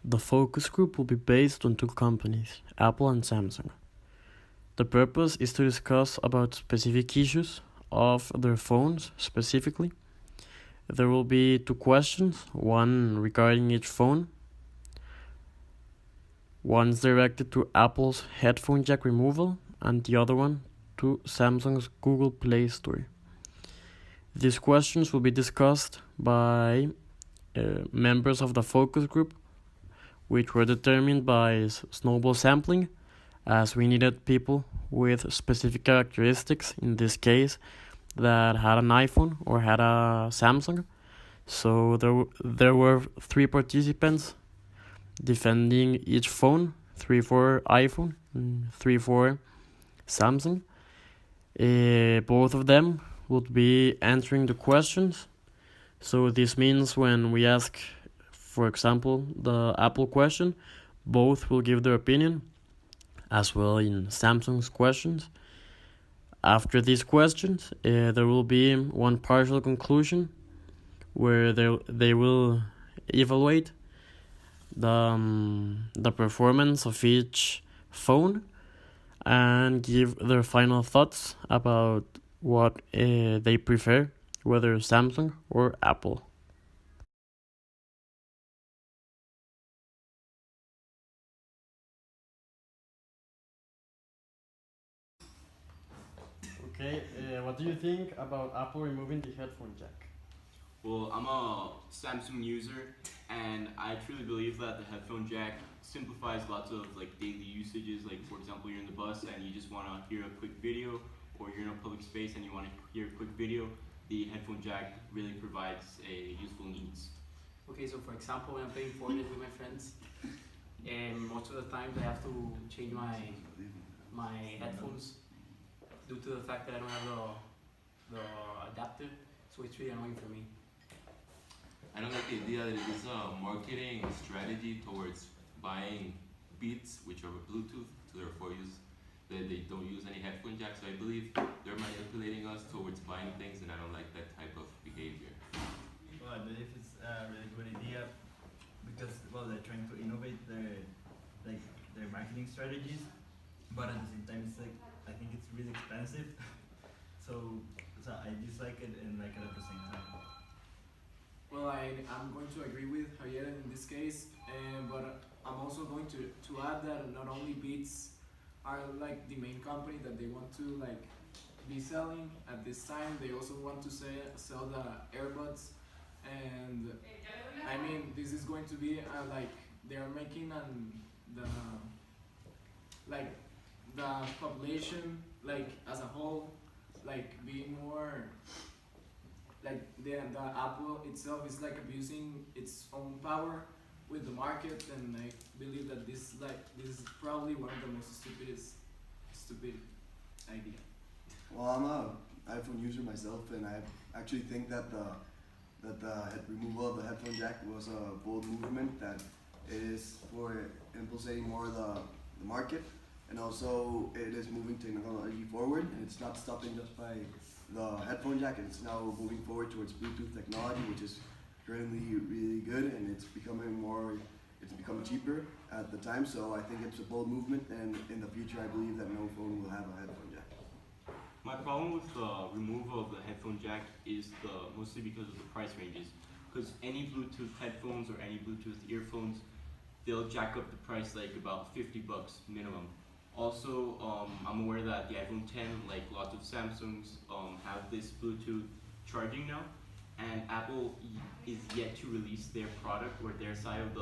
The focus group will be based on two companies, Apple and Samsung. The purpose is to discuss about specific issues of their phones specifically. There will be two questions, one regarding each phone. One's directed to Apple's headphone jack removal and the other one to Samsung's Google Play Store. These questions will be discussed by members of the focus group, which were determined by snowball sampling, as we needed people with specific characteristics, in this case, that had an iPhone or had a Samsung. So there were 3 participants defending each phone, 3 for iPhone and 3 for Samsung. Both of them would be answering the questions. So this means when we ask, for example, the Apple question, both will give their opinion, as well in Samsung's questions. After these questions, there will be one partial conclusion where they will evaluate the performance of each phone and give their final thoughts about what they prefer, whether Samsung or Apple. Okay, what do you think about Apple removing the headphone jack? Well, I'm a Samsung user, and I truly believe that the headphone jack simplifies lots of daily usages. Like for example, you're in the bus and you just want to hear a quick video, or you're in a public space and you want to hear a quick video. The headphone jack really provides a useful needs. Okay, so for example, when I'm playing Fortnite with my friends, and most of the times I have to change my headphones due to the fact that I don't have the adapter, so it's really annoying for me. I don't like the idea that it is a marketing strategy towards buying Beats, which are Bluetooth, so therefore they don't use any headphone jack. So I believe they're manipulating us towards buying things, and I don't like that type of behavior. Well, I believe it's a really good idea because they're trying to innovate their marketing strategies, but at the same time I think it's really expensive. so I dislike it and like it at the same time. Well, I'm going to agree with Javier in this case, but I'm also going to add that not only Beats are the main company that they want to be selling at this time. They also want to sell the earbuds, and I mean this is going to be they are making the population as a whole being more the Apple itself is abusing its own power with the market, and I believe that this is probably one of the most stupid idea. Well, I'm a iPhone user myself, and I actually think that the removal of the headphone jack was a bold movement that is for impulsating more the market, and also it is moving technology forward, and it's not stopping just by the headphone jack. It's now moving forward towards Bluetooth technology, which is currently really good, and it's becoming cheaper at the time. So I think it's a bold movement, and in the future I believe that no phone will have a headphone jack. My problem with the removal of the headphone jack is mostly because of the price ranges. Because any Bluetooth headphones or any Bluetooth earphones, they'll jack up the price about $50 minimum. Also, I'm aware that the iPhone 10, lots of Samsungs, have this Bluetooth charging now, and Apple is yet to release their product or their side of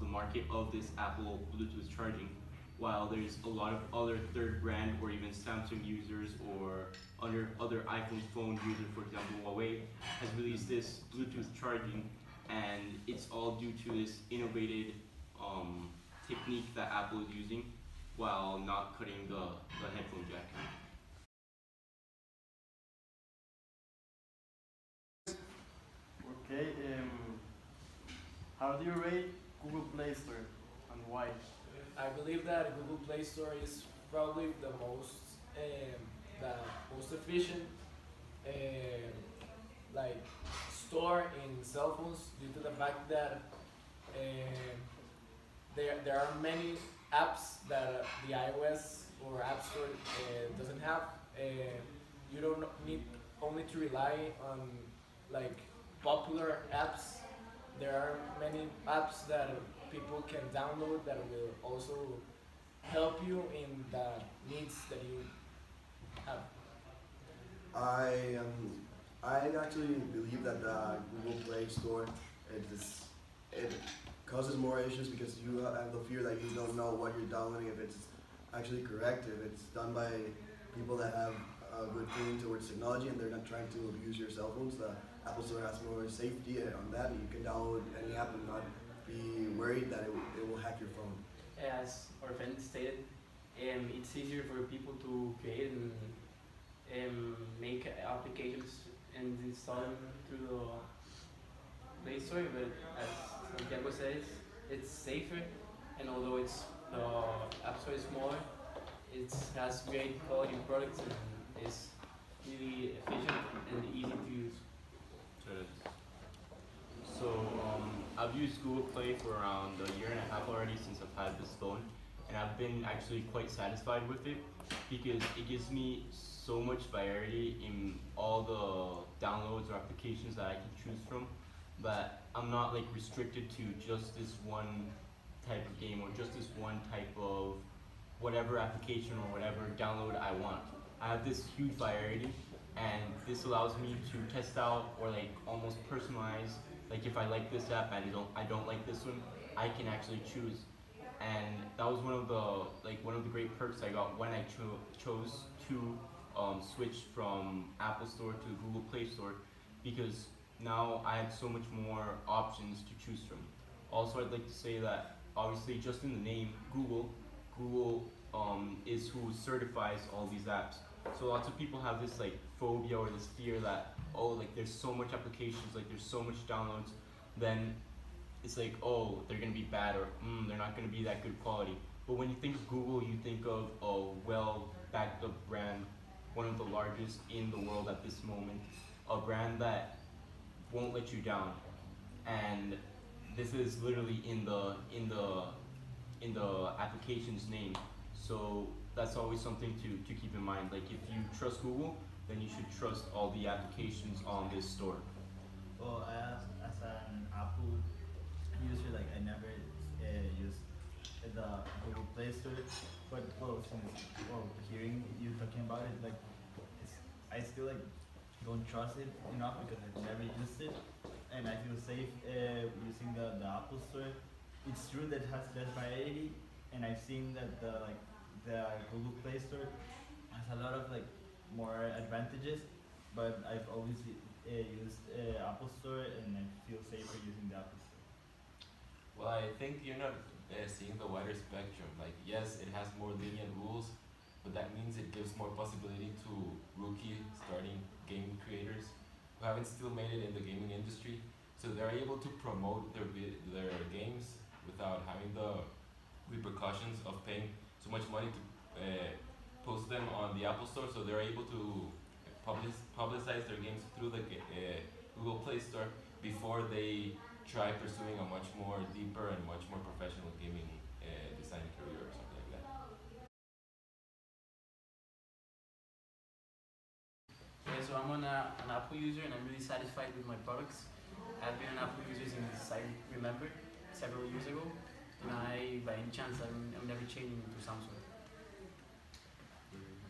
the market of this Apple Bluetooth charging. While there's a lot of other third brand or even Samsung users or other iPhone phone users, for example Huawei, has released this Bluetooth charging, and it's all due to this innovative technique that Apple is using while not cutting the headphone jack. Okay, how do you rate Google Play Store and why? I believe that Google Play Store is probably the most efficient store in cell phones due to the fact that there are many apps that the iOS or App Store doesn't have. You don't need only to rely on like popular apps. There are many apps that people can download that will also help you in the needs that you have. I I actually believe that the Google Play Store it causes more issues because you have the fear that you don't know what you're downloading, if it's actually correct, if it's done by people that have a good feeling towards technology and they're not trying to abuse your cell phones. The Apple Store has more safety on that, and you can download any app and not be worried that it will hack your phone. As our friend stated, it's easier for people to create and make applications and install them through the Play Store, but as Santiago says, it's safer, and although the App Store is smaller, it has great quality products and is really efficient and easy to use. So I've used Google Play for around a year and a half already since I've had this phone, and I've been actually quite satisfied with it because it gives me so much variety in all the downloads or applications that I can choose from, but I'm not like restricted to just this one type of game or just this one type of whatever application or whatever download I want. I have this huge variety, and this allows me to test out or like almost personalize. Like if I like this app and I don't like this one, I can actually choose. And that was one of the great perks I got when I chose to switch from Apple Store to Google Play Store, because now I had so much more options to choose from. Also, I'd like to say that obviously just in the name Google is who certifies all these apps. So lots of people have this like phobia or this fear that, oh, like there's so much applications, like there's so much downloads, then it's like, oh, they're gonna be bad, or they're not gonna be that good quality. But when you think of Google, you think of a well backed up brand, one of the largest in the world at this moment, a brand that won't let you down. And this is literally in the application's name. So that's always something to keep in mind. Like if you trust Google, then you should trust all the applications on this store. Well, as an Apple user, like I never use the Google Play Store, but hearing you talking about it, like I still like don't trust it enough because I've never used it, and I feel safe using the Apple Store. It's true that it has less variety, and I've seen that the Google Play Store has a lot of like more advantages, but I've always used Apple Store, and I feel safer using the Apple Store. Well, I think you're not seeing the wider spectrum. Like, yes, it has more lenient rules, but that means it gives more possibility to rookie starting game creators who haven't still made it in the gaming industry. So they're able to promote their games without having the repercussions of paying so much money to post them on the Apple Store. So they're able to publicize their games through the Google Play Store before they try pursuing a much more deeper and much more professional gaming design career or something like that. Okay, so I'm an Apple user and I'm really satisfied with my products. I've been an Apple user since I remember, several years ago, and by any chance, I'm never changing to Samsung.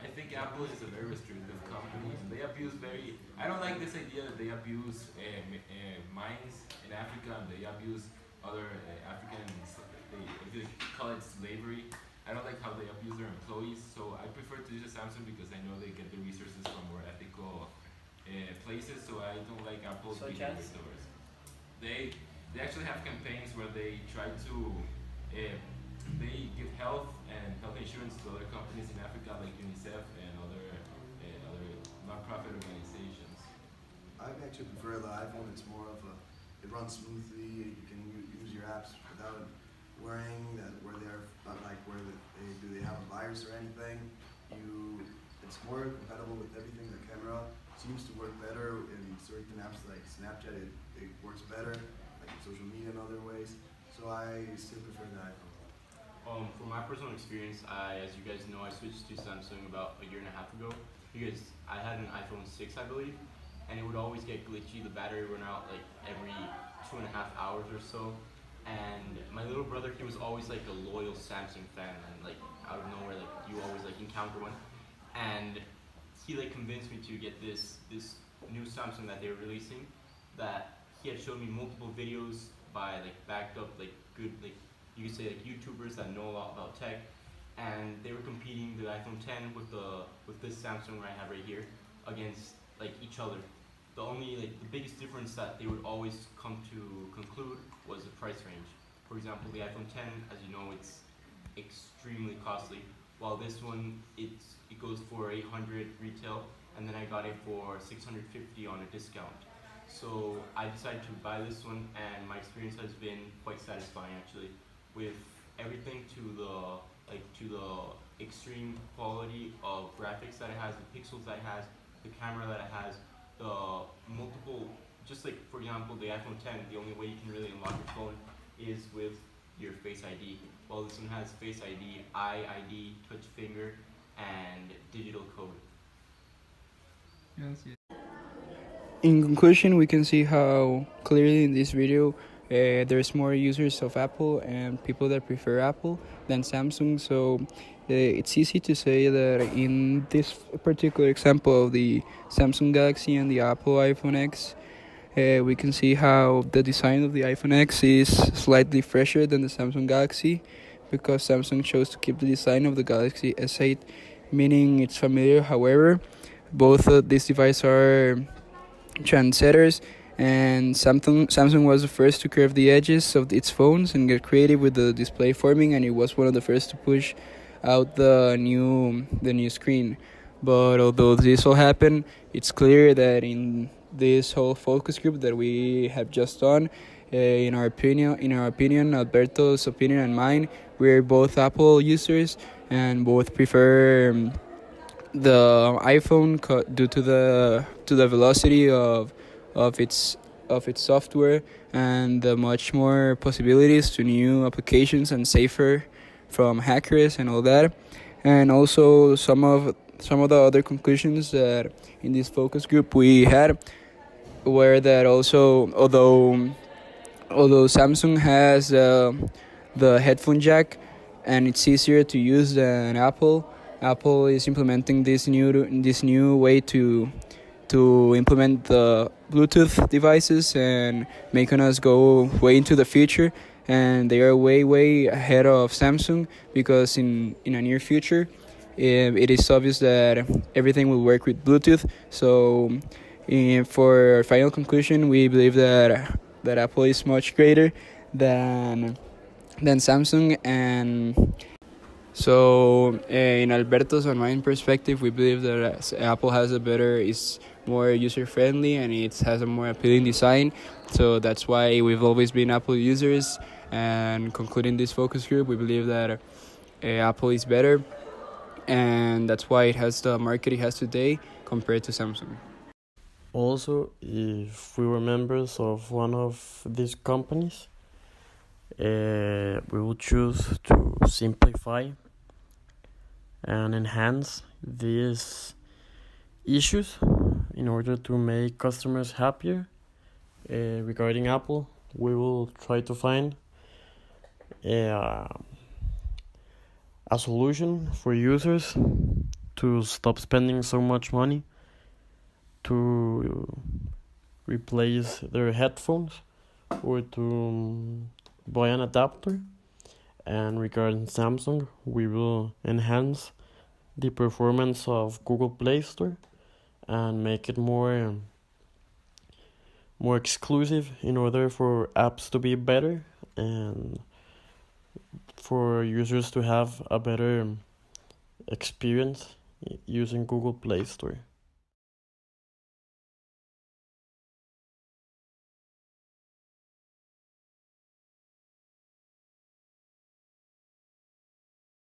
I think Apple is a very restrictive company. They abuse I don't like this idea that they abuse mines in Africa and they abuse other Africans. They call it slavery. I don't like how they abuse their employees. So I prefer to use a Samsung because I know they get the resources from more ethical places. So I don't like Apple's Such behavior as? towards. They actually have campaigns where they try to they give health and health insurance to other companies in Africa like UNICEF and other non-profit organizations. I actually prefer the iPhone. It's more of it runs smoothly. You can use your apps without worrying that where they're do they have a virus or anything. It's more compatible with everything. The camera seems to work better in certain apps like Snapchat. It works better, like social media and other ways. So So I still prefer the iPhone. From my personal experience, as you guys know, I switched to Samsung about a year and a half ago because I had an iPhone 6, I believe, and it would always get glitchy. The battery would run out like every 2.5 hours or so. And my little brother, he was always like a loyal Samsung fan, and like out of nowhere, like you always like encounter one. And he like convinced me to get this new Samsung that they were releasing. That he had showed me multiple videos by like backed up like good like you could say like YouTubers that know a lot about tech, and they were competing the iPhone 10 with this Samsung I have right here against like each other. The only like the biggest difference that they would always come to conclude was the price range. For example, the iPhone 10, as you know, it's extremely costly, while this one it goes for 800 retail, and then I got it for 650 on a discount. So I decided to buy this one, and my experience has been quite satisfying actually, with everything to the extreme quality of graphics that it has, the pixels that it has, the camera that it has, the multiple, just like for example the iPhone 10, the only way you can really unlock your phone is with your Face ID. While this one has Face ID, Eye ID, touch finger, and digital code. In conclusion, we can see how clearly in this video there's more users of Apple and people that prefer Apple than Samsung. So it's easy to say that in this particular example of the Samsung Galaxy and the Apple iPhone X, we can see how the design of the iPhone X is slightly fresher than the Samsung Galaxy, because Samsung chose to keep the design of the Galaxy S8, meaning it's familiar. However, both of these devices are trendsetters, and Samsung was the first to curve the edges of its phones and get creative with the display forming, and it was one of the first to push out the new screen. But although this all happened, it's clear that in this whole focus group that we have just done, in our opinion, Alberto's opinion and mine, we're both Apple users and both prefer the iPhone due to the velocity of its software and the much more possibilities to new applications and safer from hackers and all that. And also some of the other conclusions that in this focus group we had were that also although Samsung has the headphone jack and it's easier to use than Apple is implementing this new way to implement the Bluetooth devices and making us go way into the future, and they are way ahead of Samsung, because in a near future it is obvious that everything will work with Bluetooth. So for our final conclusion, we believe that Apple is much greater than Samsung. And so in Alberto's and mine perspective, we believe that Apple is more user-friendly and it has a more appealing design. So that's why we've always been Apple users. And concluding this focus group, we believe that Apple is better, and that's why it has the market it has today compared to Samsung. Also, if we were members of one of these companies, we will choose to simplify and enhance these issues in order to make customers happier. Regarding Apple, we will try to find a solution for users to stop spending so much money to replace their headphones or to buy an adapter. And regarding Samsung, we will enhance the performance of Google Play Store and make it more exclusive in order for apps to be better and for users to have a better experience using Google Play Store.